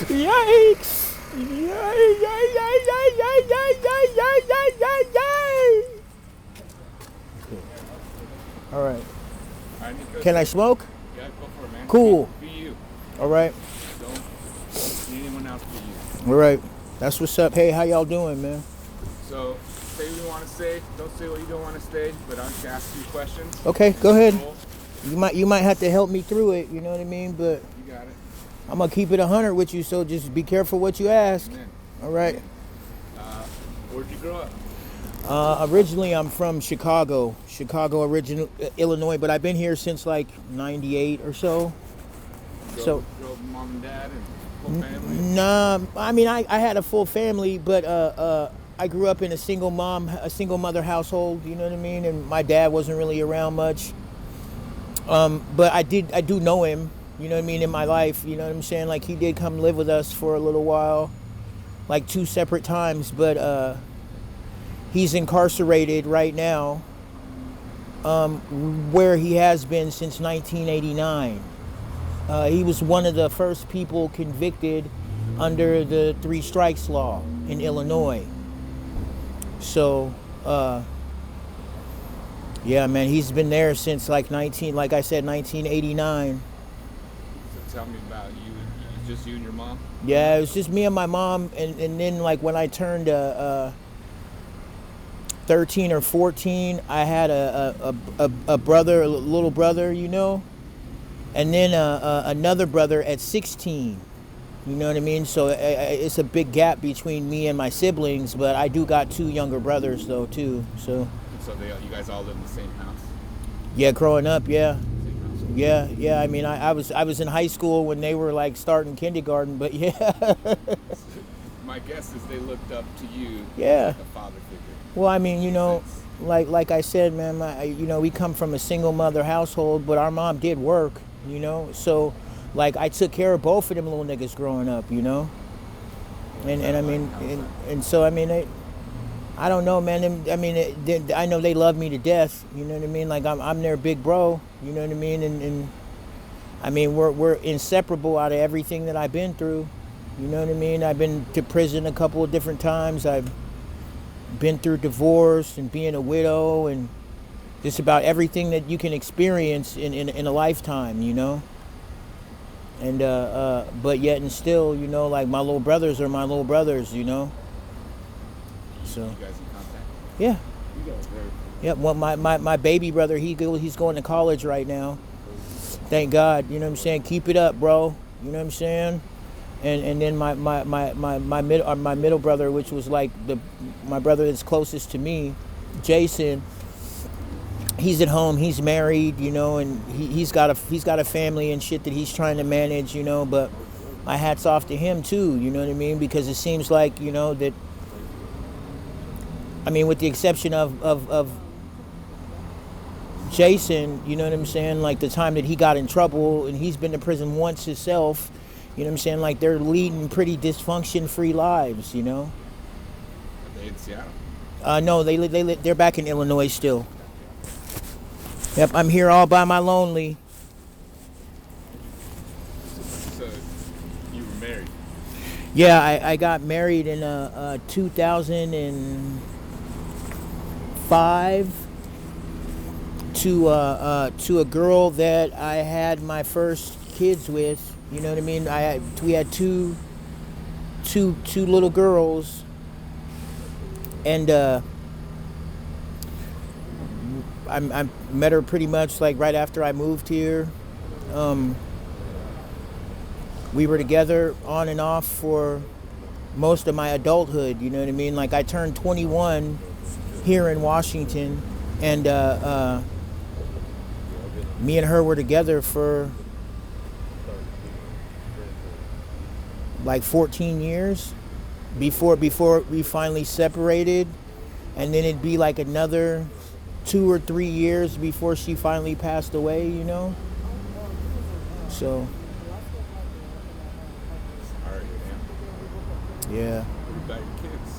Yikes! Yay! Yay! Yay! Yay! Yay! Yay! Yay! Yay! Yay! Yay! Yay! All right. All right, Nico. Can I smoke? Yeah, go for it, man. Cool. Be you. All right. Don't see anyone else but you. All right. That's what's up. Hey, how y'all doing, man? So, say what you want to say. Don't say what you don't want to say. But I'm going to ask you questions. Okay, go ahead. Cool. You might have to help me through it. You know what I mean? But You got it. I'm gonna keep it 100 with you. So just be careful what you ask. Amen. All right. Where'd you grow up? Originally, I'm from Chicago, Illinois, but I've been here since like '98 or so. Grow up with mom and dad and whole family? Nah, I mean, I had a full family, but I grew up in a single mother household. You know what I mean? And my dad wasn't really around much. But I do know him. You know what I mean? In my life, you know what I'm saying? Like he did come live with us for a little while, like 2 separate times, but he's incarcerated right now, where he has been since 1989. He was one of the first people convicted under the 3 strikes law in Illinois. So, yeah, man, he's been there since like I said, 1989. So tell me about you. Just you and your mom? Yeah, it was just me and my mom, and then like when I turned 13 or 14, I had a brother, a little brother, you know, and then another brother at 16. You know what I mean? So it's a big gap between me and my siblings, but I do got 2 younger brothers though too. So You guys all live in the same house? yeah, growing up, yeah. Same house? Yeah. I mean, I was in high school when they were like starting kindergarten, but yeah. My guess is they looked up to you Yeah. as a father figure. Well, I mean, you know, like I said, man, we come from a single mother household, but our mom did work, you know. So, like, I took care of both of them little niggas growing up, you know. And I mean, and so I mean, I don't know, man. I mean, I know they love me to death. You know what I mean? Like I'm their big bro. You know what I mean? And I mean, we're inseparable out of everything that I've been through. You know what I mean? I've been to prison a couple of different times. I've been through divorce and being a widow and just about everything that you can experience in a lifetime. You know. And but yet and still, you know, like my little brothers are my little brothers. You know. So. You guys in contact? Yeah. You guys very. Yeah. Well, my baby brother, he's going to college right now. Thank God. You know what I'm saying? Keep it up, bro. You know what I'm saying? And then my middle brother, which was like my brother that's closest to me, Jason. He's at home. He's married, you know, and he's got a family and shit that he's trying to manage, you know. But my hat's off to him too. You know what I mean? Because it seems like, you know, that. I mean, with the exception of Jason, you know what I'm saying? Like the time that he got in trouble, and he's been to prison once himself. You know what I'm saying? Like they're leading pretty dysfunction-free lives, you know. Are they in Seattle? No, they're back in Illinois still. Yep, I'm here all by my lonely. So you were married? Yeah, I got married in 2005 to a girl that I had my first kids with. You know what I mean? We had two little girls, and I met her pretty much like right after I moved here. We were together on and off for most of my adulthood. You know what I mean? Like I turned 21 here in Washington, and me and her were together for like 14 years before we finally separated, and then it'd be like another 2 or 3 years before she finally passed away, you know. So Sorry, man. yeah. What about your kids?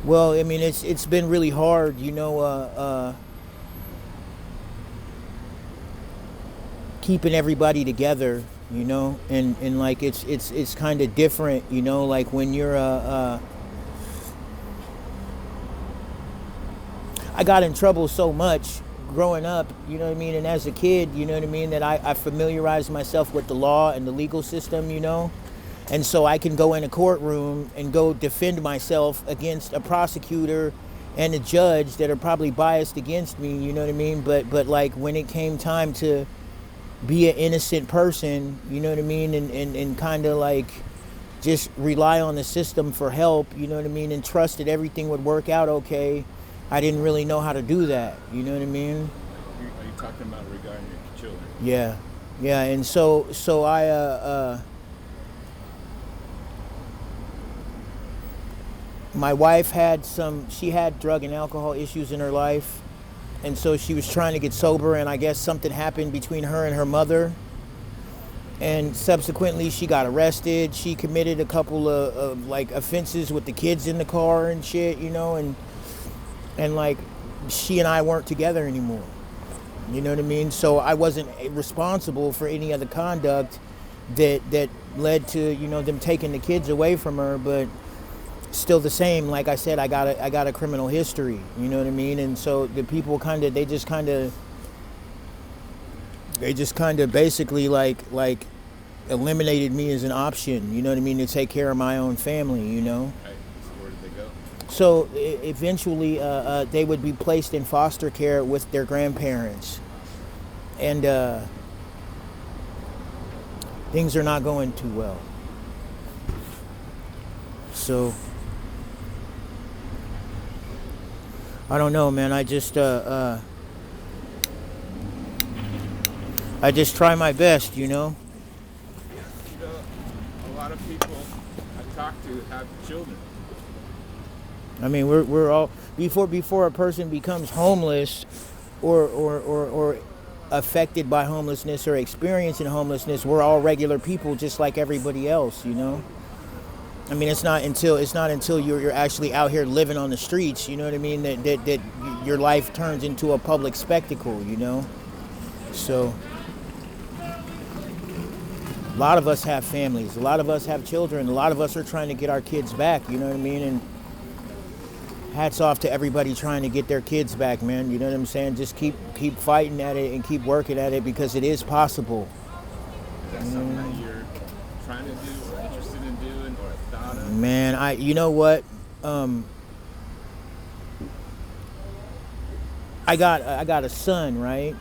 Well, I mean, it's been really hard, you know, keeping everybody together, you know, and like it's kind of different, you know, like when you're I got in trouble so much growing up, you know what I mean, and as a kid, you know what I mean, that I familiarized myself with the law and the legal system, you know, and so I can go in a courtroom and go defend myself against a prosecutor and a judge that are probably biased against me, you know what I mean, but like when it came time to be an innocent person, you know what I mean, and kind of like just rely on the system for help, you know what I mean, and trust that everything would work out okay. I didn't really know how to do that, you know what I mean? Are you talking about regarding your children? Yeah, and so I my wife had she had drug and alcohol issues in her life, and so she was trying to get sober, and I guess something happened between her and her mother, and subsequently she got arrested. She committed a couple of like offenses with the kids in the car and shit, you know, and like she and I weren't together anymore, you know what I mean? So I wasn't responsible for any of the conduct that led to, you know, them taking the kids away from her, but still the same, like I said, I got a criminal history, you know what I mean? And so the people they just kind of basically like eliminated me as an option, you know what I mean, to take care of my own family, you know? Right. So where did they go? So eventually they would be placed in foster care with their grandparents. And things are not going too well. So I don't know, man. I just try my best, you know? You know, a lot of people I talk to have children. I mean, we're all before a person becomes homeless or affected by homelessness or experiencing homelessness, we're all regular people just like everybody else, you know? I mean, it's not until you're actually out here living on the streets, you know what I mean, that your life turns into a public spectacle, you know? So a lot of us have families, a lot of us have children, a lot of us are trying to get our kids back, you know what I mean? And hats off to everybody trying to get their kids back, man. You know what I'm saying? Just keep fighting at it and keep working at it because it is possible. Is that something that you're trying to do or interested in doing or thought of? Man, you know what? I got a son, right?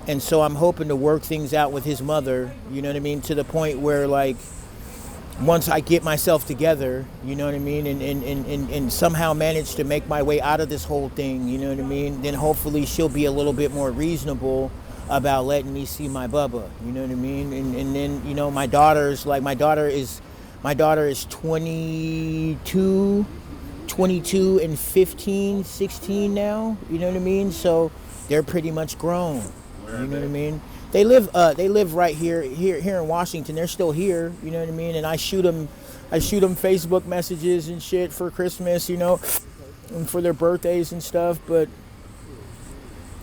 And so I'm hoping to work things out with his mother, you know what I mean, to the point where like once I get myself together, you know what I mean, and somehow manage to make my way out of this whole thing, you know what I mean, then hopefully she'll be a little bit more reasonable about letting me see my Bubba, you know what I mean, and then, you know, my daughter is 22 and 15, 16 now, you know what I mean, so they're pretty much grown, you know what I mean. They live right here in Washington. They're still here, you know what I mean? And I shoot them Facebook messages and shit for Christmas, you know, and for their birthdays and stuff. But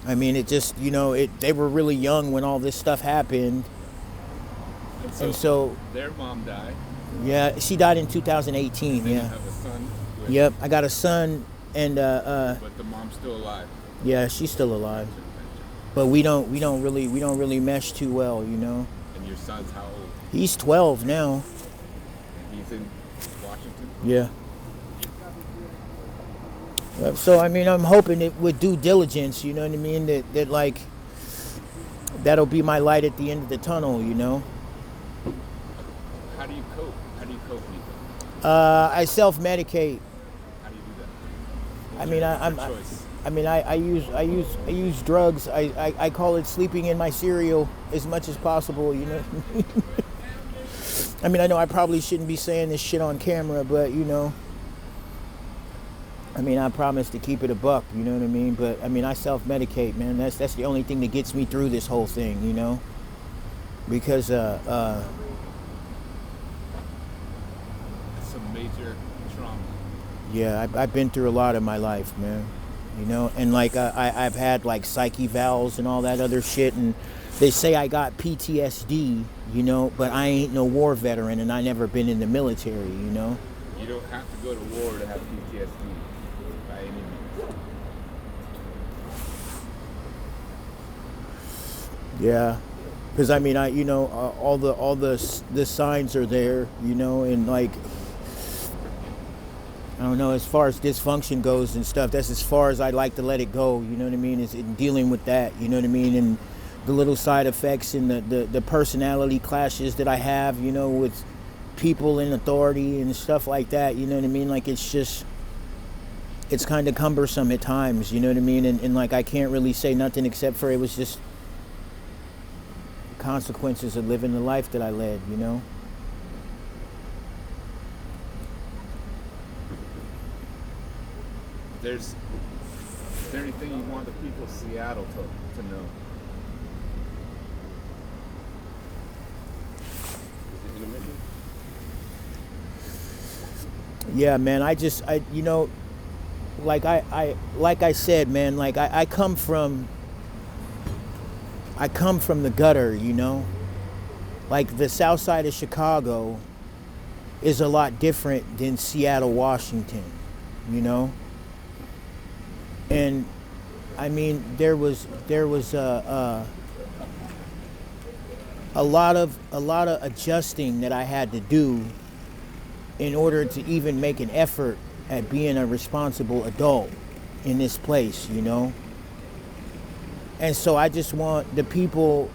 I mean, it just, you know, they were really young when all this stuff happened. And so their mom died. Yeah, she died in 2018. And yeah. You have a son. Yep, I got a son, and But the mom's still alive. Yeah, she's still alive. But we don't really mesh too well, you know. And your son's how old? He's 12 now. And he's in Washington? Yeah. So I mean, I'm hoping it with due diligence, you know what I mean, that like that'll be my light at the end of the tunnel, you know. How do you cope? Nico? I self-medicate. How do you do that? I mean, I use drugs. I call it sleeping in my cereal as much as possible, you know. I mean, I know I probably shouldn't be saying this shit on camera, but you know, I mean, I promise to keep it a buck, you know what I mean? But I mean, I self-medicate, man. That's the only thing that gets me through this whole thing, you know? Because some major trauma. Yeah, I've been through a lot in my life, man. You know, and like I've had like psych evals and all that other shit, and They say I got PTSD, you know, but I ain't no war veteran and I never been in the military, you know. You don't have to go to war to have PTSD by any means. Yeah, because I mean, you know, all the signs are there, you know, and like, I don't know, as far as dysfunction goes and stuff, that's as far as I'd like to let it go, you know what I mean, is in dealing with that, you know what I mean, and the little side effects and the personality clashes that I have, you know, with people in authority and stuff like that, you know what I mean, like it's kind of cumbersome at times, you know what I mean, and like I can't really say nothing except for it was just consequences of living the life that I led, you know. Is there anything you want the people of Seattle to know? Yeah, man, you know, like I said, man, like I come from the gutter, you know. Like the south side of Chicago is a lot different than Seattle, Washington, you know. And I mean, there was a lot of adjusting that I had to do in order to even make an effort at being a responsible adult in this place, you know. And so I just want the people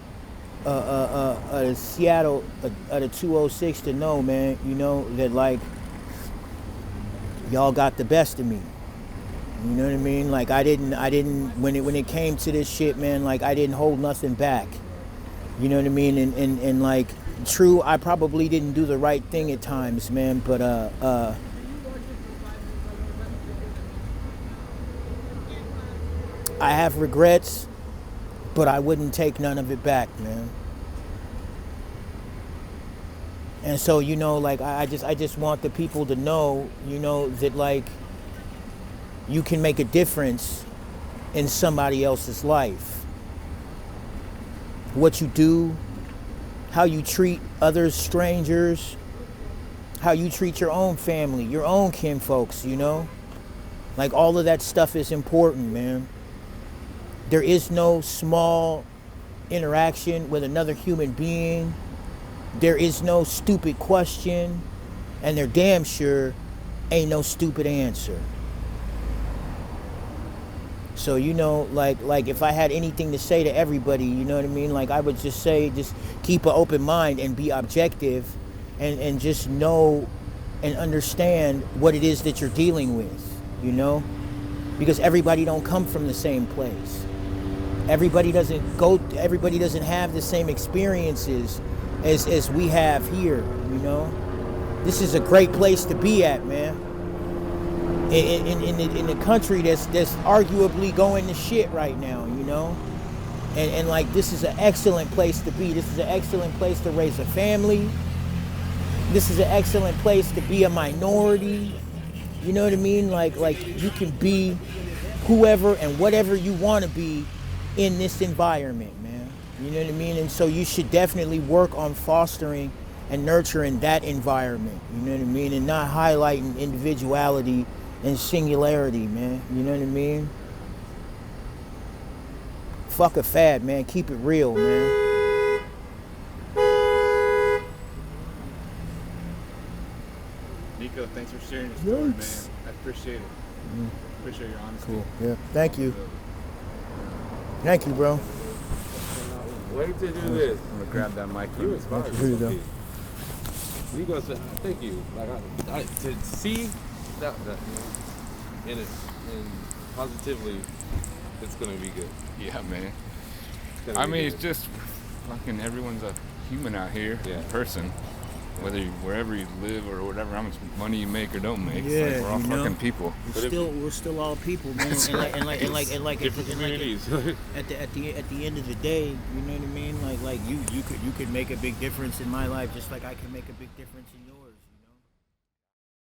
of Seattle, of the 206 to know, man, you know, that like y'all got the best of me. You know what I mean? Like I didn't when it came to this shit, man, like I didn't hold nothing back. You know what I mean? And like true, I probably didn't do the right thing at times, man, but I have regrets, but I wouldn't take none of it back, man. And so, you know, like I just want the people to know, you know, that like you can make a difference in somebody else's life. What you do, how you treat others, strangers, how you treat your own family, your own kinfolks, you know? Like all of that stuff is important, man. There is no small interaction with another human being. There is no stupid question, and there damn sure ain't no stupid answer. So, you know, like if I had anything to say to everybody, you know what I mean? Like I would just say, just keep an open mind and be objective and just know and understand what it is that you're dealing with, you know? Because everybody don't come from the same place. Everybody doesn't have the same experiences as we have here, you know? This is a great place to be at, man. In the country that's arguably going to shit right now, you know? And like this is an excellent place to be. This is an excellent place to raise a family. This is an excellent place to be a minority. You know what I mean? Like you can be whoever and whatever you want to be in this environment, man. You know what I mean? And so you should definitely work on fostering and nurturing that environment. You know what I mean? And not highlighting individuality and singularity, man. You know what I mean? Fuck a fad, man. Keep it real, man. Nico, thanks for sharing your story, man. I appreciate it. Appreciate your honesty. Cool. Yeah. Thank you. Thank you, bro. Wait to do this. I'm gonna grab that mic. You inspired Here you me. go. You gonna say thank you. Like I to see that in it and positively, it's gonna be good. Yeah, man. It's I mean, it's just fucking everyone's a human out here, Yeah. a person. Whether wherever you live or whatever, how much money you make or don't make, Yeah, it's like we're all you know. fucking people. We're still all people, man. And like different communities. at the end of the day, you know what I mean? Like you could make a big difference in my life, just like I can make a big difference in yours.